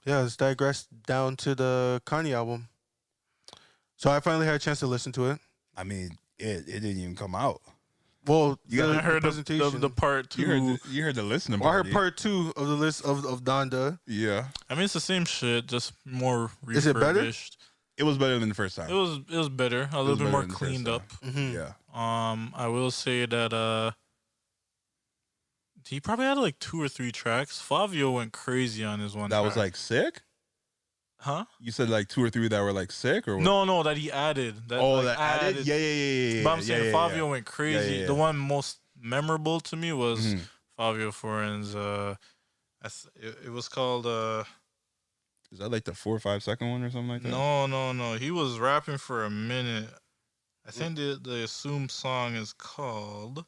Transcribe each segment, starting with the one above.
Yeah, it's digressed down to the Kanye album. So I finally had a chance to listen to it. I mean, it didn't even come out. Well, I heard presentation. the part two. You heard the listening Well, I party. heard part 2 of the list of Donda. Yeah, I mean, it's the same shit, just more refurbished. Is it better? it was better than the first time. It was better, a little bit better more than the first cleaned time. up. Mm-hmm. Yeah, I will say that he probably had like 2 or 3 tracks. Flavio went crazy on his one. that was track. like sick. Huh? You said like 2 or 3 that were like sick, or what? No, that he added. that added. Yeah. But I'm saying Fabio went crazy. Yeah, yeah. The one most memorable to me was Mhm. Fabio Foreign's. It was called. Is that like the 4 or 5 second one or something like that? No. He was rapping for a minute. I think the assumed song is called.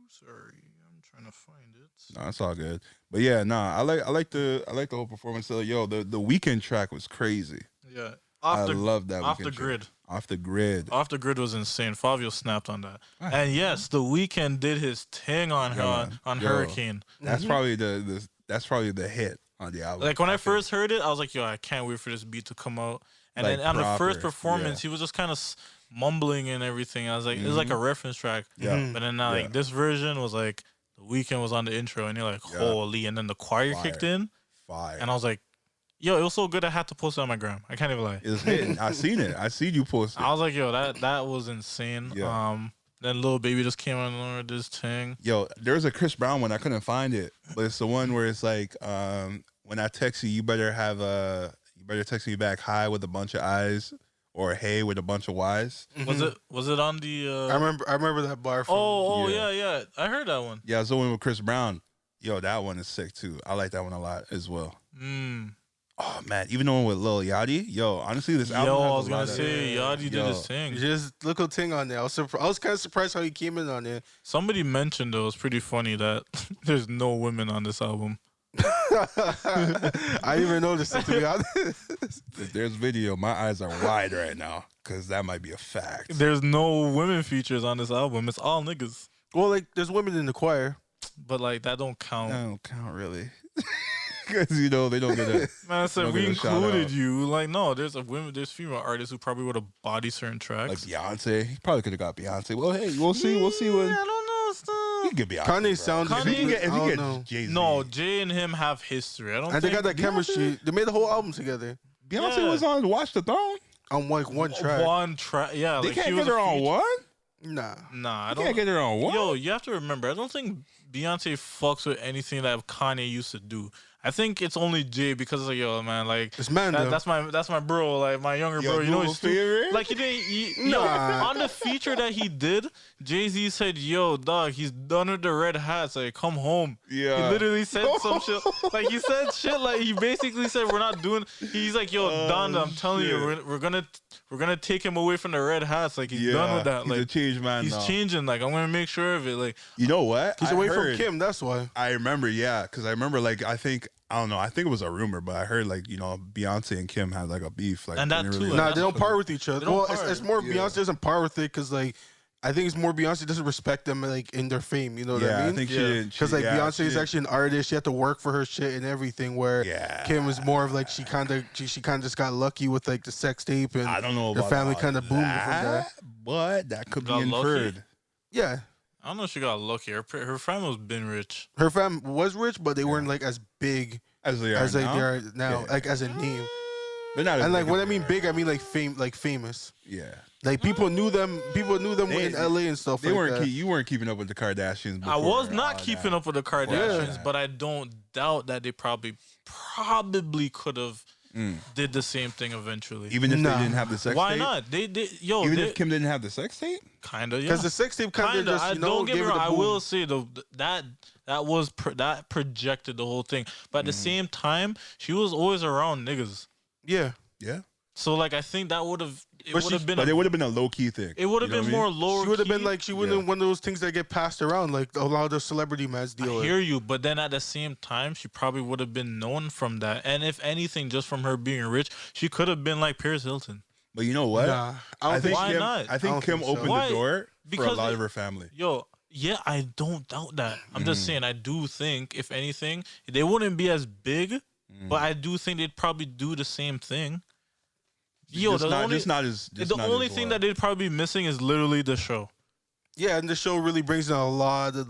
Sorry, I'm trying to find it. No, it's all good. But yeah, I like the whole performance. So, yo, the weekend track was crazy. Yeah, I love that. off the Weeknd track. grid. Off the grid. Off the grid was insane. Fabio snapped on that. Right. And yes, the Weeknd did his thing on Yeah, her man. on Yo. Hurricane. That's probably that's probably the hit on the album. Like when I think. first heard it, I was like, "Yo, I can't wait for this beat to come out." And Like then on the first proper, performance, he was just kind of mumbling and everything. I was like, "It was like a reference track." Yeah. But then now, Yeah. like this version was like the Weeknd was on the intro, and you're like, Yeah. "Holy!" And then the choir Fire. kicked in, Fire. and I was like, "Yo, it was so good. I had to post it on my gram. I can't even lie." It was hitting. I seen it. I seen you post it. I was like, "Yo, that was insane." Yeah. Then Lil Baby just came on with this thing. Yo, there's a Chris Brown one. I couldn't find it, but it's the one where it's like, when I text you, you better text me back hi with a bunch of eyes, or hey with a bunch of Y's. Was it on the? I remember that bar. From, Oh Yeah. yeah. I heard that one. Yeah, it's the one with Chris Brown. Yo, that one is sick too. I like that one a lot as well. Oh man, even the one with Lil Yachty. Yo, honestly, this album. Yo, has I a was gonna lot of- say Yachty did Yo. his thing. Just little thing on there. I was kind of surprised how he came in on there. Somebody mentioned though, it was pretty funny that there's no women on this album. I didn't even notice it, to be honest. If there's video, my eyes are wide right now because that might be a fact. There's no women features on this album. It's all niggas. Well, like there's women in the choir. But like that don't count. That don't count really, because they don't get it. Man, I said Don't we get a shout included out. you. Like no, there's female artists who probably would have body certain tracks. Like Beyonce, he probably could have got Beyonce. Well, hey, we'll see. We'll see when I don't know. he can get Beyonce. Kanye bro. sounds. If he can get, I don't know. Jay-Z. No, Jay and him have history. I don't And they think got that chemistry. They made the whole album together Beyonce Yeah. was on Watch the Throne. on like one track. one track. Yeah, They like can't she get was a her on feature- one. Nah. Nah, I They don't. can't get her on one. Yo, you have to remember, I don't think Beyonce fucks with anything that Kanye used to do. I think it's only Jay because it's like, yo, man, like It's ManDem. that's my bro, like my younger Yo, bro. You know, Google he's too, favorite? like he didn't. Yo, Nah. on the feature that he did, Jay-Z said, "Yo, dog, he's done with the red hats. Like, come home." Yeah. He literally said some shit. Like he said shit. Like he basically said, "We're not doing." He's like, "Yo, Donda, I'm telling you, shit. we're gonna take him away from the red hats. Like he's done with that. He's Like a changed man he's now. changing. Like I'm gonna make sure of it. Like You know what? He's I away heard- from Kim. That's why. I remember, yeah, because I remember, like, I don't know, I think it was a rumor, but I heard, like, Beyonce and Kim had like a beef, like, And that they too, really- and Nah, that's they don't what- par with each other. they don't Well, par. it's more Yeah. Beyonce doesn't par with it because like I think it's more Beyonce doesn't respect them like in their fame. You know what yeah, I mean? think she Yeah. didn't. Because like yeah, Beyonce she is didn't- actually an artist. She had to work for her shit and everything. Where Yeah. Kim is more of like she kind of just got lucky with like the sex tape and I don't know her about family all kind of boomed from that, that. but that could be Got lucky? inferred. Yeah, I don't know if she got lucky. Her family's been rich. her fam was rich, but they weren't like as big As they are as they now. are now, Yeah. like as a name. They're not as And like big when as I mean they are. big, I mean like famous. Yeah, Like people knew them. People knew them They- in LA and stuff they like weren't. that. You weren't keeping up with the Kardashians. I before was not all keeping that. up with the Kardashians, Yeah. but I don't doubt that they probably could have did the same thing eventually. Even if Nah. they didn't have the sex Why tape? not? They Even if Kim didn't have the sex tape? kinda yeah. Because the sex tape kind of Kinda. just I you know don't get me gave it wrong. a I boom. will say though that that projected the whole thing, but at the same time, she was always around niggas. Yeah, Yeah, So like I think that would have But would have been but it would have been a low key thing. it would have You know been what I more mean? lower. she would have been key. like she wouldn't have one of those things that get passed around like a lot of the celebrity mans deal I with. hear you, but then at the same time, she probably would have been known from that. And if anything, just from her being rich, she could have been like Paris Hilton. But you know what? Nah, I don't think. Why Kim, not? I I think don't Kim think so. opened Why? the door for a Because lot it- of her family. Yo, Yeah, I don't doubt that. I'm just Mm. saying, I do think, if anything, they wouldn't be as big, but I do think they'd probably do the same thing. Yo, just the not, only just not as. Just the not only as thing well. that they'd probably be missing is literally the show. Yeah, and the show really brings in a lot of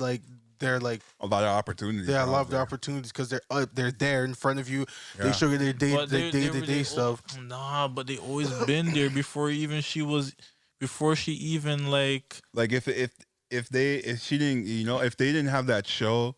they're like a lot of opportunities. yeah, a lot of the there. opportunities because they're there in front of you. Yeah. They show you their But day to day stuff. Nah, but they always been there before she even like. Like if she didn't, if they didn't have that show,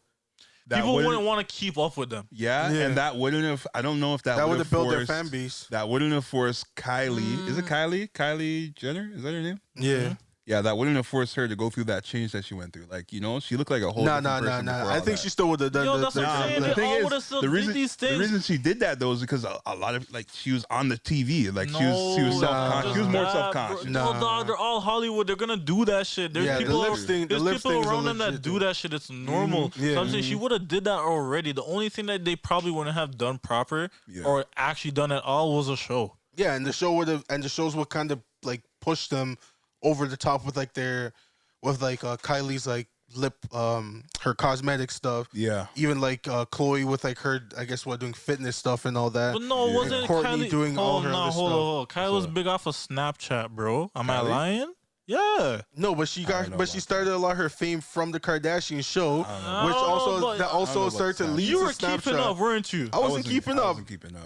that People wouldn't want to keep up with them. Yeah, Yeah. and that wouldn't have. I don't know if that That would would have have built their forced- fan base. That wouldn't have forced Kylie. Is it Kylie? Kylie Jenner? Is that her name? Yeah. Yeah, that wouldn't have forced her to go through that change that she went through. Like, she looked like a whole Nah. different person before I all think that. she still would have done Yo, the that's what I'm saying. the They thing all is, would've still the did reason these the things. reason she did that though is because a lot of she was on the TV, like she was self-conscious. She was more self-conscious. No, Nah. dog, they're all Hollywood. They're gonna do that shit. There's Yeah, the people, lip thing- the there's lip people thing's a around them that legit do thing. that shit. It's normal. Yeah. So I'm saying she would have did that already. The only thing that they probably wouldn't have done proper or actually done at all was a show. Yeah, and the shows would kind of like push them over the top with like Kylie's like lip her cosmetic stuff. Yeah. Even like Chloe with like her doing fitness stuff and all that. But no, it Yeah. wasn't Courtney Kylie doing all her other hold stuff. on. Kylie was big off of Snapchat, bro. Am I Kylie? lying? Yeah. No, but she don't know she about started a lot of her fame from the Kardashian show, which I don't know also about- that I don't know also about started to Snapchat. lead You to were Snapchat. keeping up, weren't you? I wasn't keeping up.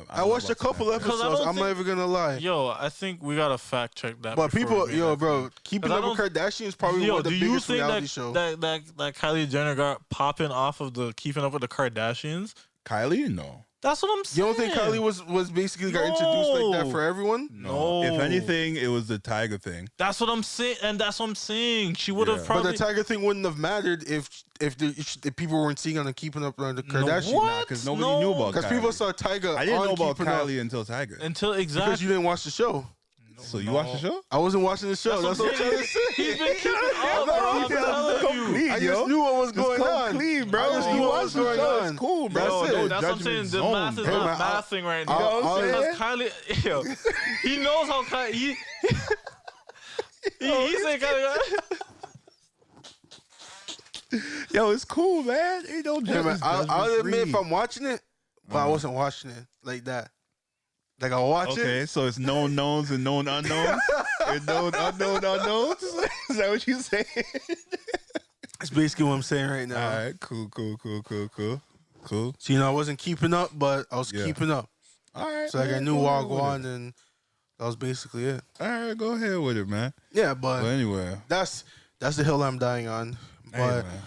I watched a couple episodes. don't I'm not think- even gonna lie. Yo, I think we gotta fact check that. But before people, we make yo, that bro, keeping 'Cause I up with Kardashian is probably Yo, one of the do you biggest think reality that, shows. that Kylie Jenner got popping off of the keeping up with the Kardashians? Kylie? No. That's what I'm You saying. don't think Kylie was basically got introduced like that No. for everyone? No. If anything, it was the Tiger thing. That's what I'm saying, and that's what I'm saying. She would have Yeah. But probably. the Tiger thing wouldn't have mattered if the people weren't seeing on keeping up on the Kardashians. what? Because nobody knew about Because Kylie. people saw Tiger I didn't on know about Keeping Up Kylie until Tiger. Until because exactly. you didn't watch the show. So you watched the show? I wasn't watching the show. That's what I'm trying to say. He's been keeping up, bro. I'm telling you. clean, I just knew what was going on. Clean, bro. I just You knew what watched was the going show, on. it's cool, bro. That's it. No That's what I'm saying. judgment The zone. math is Hey, not man, mathing right I'll- now. I'll- Because Kylie, yo, he knows how Kylie. He said Kylie. Yo, it's cool, man. Ain't no Yeah, man, judgment. I'll admit if I'm watching it, but I wasn't watching it like that. Like I'll watch Okay, it. so it's known knowns and known unknowns. And known unknown unknowns. Is that what you saying? That's basically what I'm saying right now. All right, cool. So I wasn't keeping up, but I was Yeah. keeping up. All right. So like I man, knew go ahead with Wagwan, it. and that was basically it. All right, go ahead with it, man. Yeah, but Well, anyway, that's the hill I'm dying on. hey, But man.